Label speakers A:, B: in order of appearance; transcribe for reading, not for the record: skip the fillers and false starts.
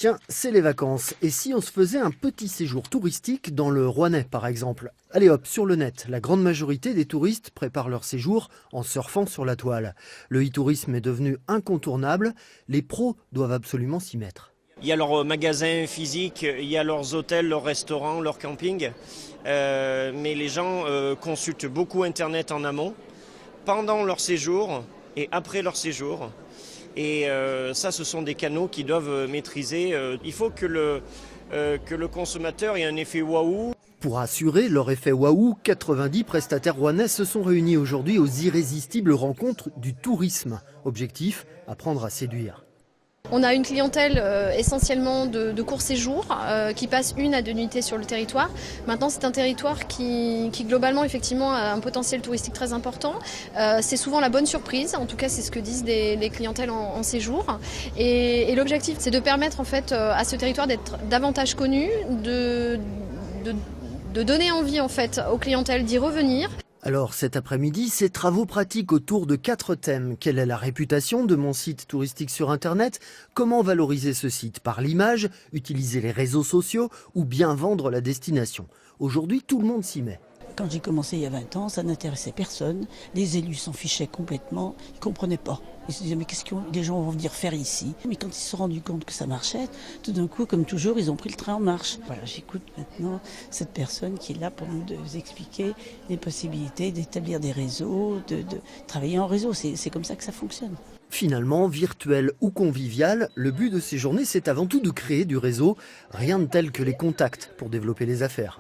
A: Tiens, c'est les vacances. Et si on se faisait un petit séjour touristique dans le Rouennais, par exemple? Allez hop, sur le net, la grande majorité des touristes préparent leur séjour en surfant sur la toile. Le e-tourisme est devenu incontournable. Les pros doivent absolument s'y mettre.
B: Il y a leurs magasins physiques, il y a leurs hôtels, leurs restaurants, leurs campings. Mais les gens consultent beaucoup Internet en amont, pendant leur séjour et après leur séjour. Et ça, ce sont des canaux qu'ils doivent maîtriser. Il faut que le consommateur ait un effet waouh.
A: Pour assurer leur effet waouh, 90 prestataires rouennais se sont réunis aujourd'hui aux irrésistibles rencontres du tourisme. Objectif, apprendre à séduire.
C: On a une clientèle essentiellement de court séjour qui passe 1 à 2 nuitées sur le territoire. Maintenant, c'est un territoire qui globalement effectivement a un potentiel touristique très important. C'est souvent la bonne surprise, en tout cas c'est ce que disent les clientèles en séjour. Et l'objectif, c'est de permettre en fait à ce territoire d'être davantage connu, de donner envie en fait aux clientèles d'y revenir.
A: Alors cet après-midi, ces travaux pratiques autour de 4 thèmes. Quelle est la réputation de mon site touristique sur Internet? Comment valoriser ce site? Par l'image, utiliser les réseaux sociaux ou bien vendre la destination? Aujourd'hui, tout le monde s'y met.
D: Quand j'ai commencé il y a 20 ans, ça n'intéressait personne. Les élus s'en fichaient complètement. Ils ne comprenaient pas. Ils se disaient mais qu'est-ce que les gens vont venir faire ici? Mais quand ils se sont rendus compte que ça marchait, tout d'un coup, comme toujours, ils ont pris le train en marche. Voilà, j'écoute maintenant cette personne qui est là pour nous expliquer les possibilités d'établir des réseaux, de travailler en réseau. C'est comme ça que ça fonctionne.
A: Finalement, virtuel ou convivial, le but de ces journées, c'est avant tout de créer du réseau. Rien de tel que les contacts pour développer les affaires.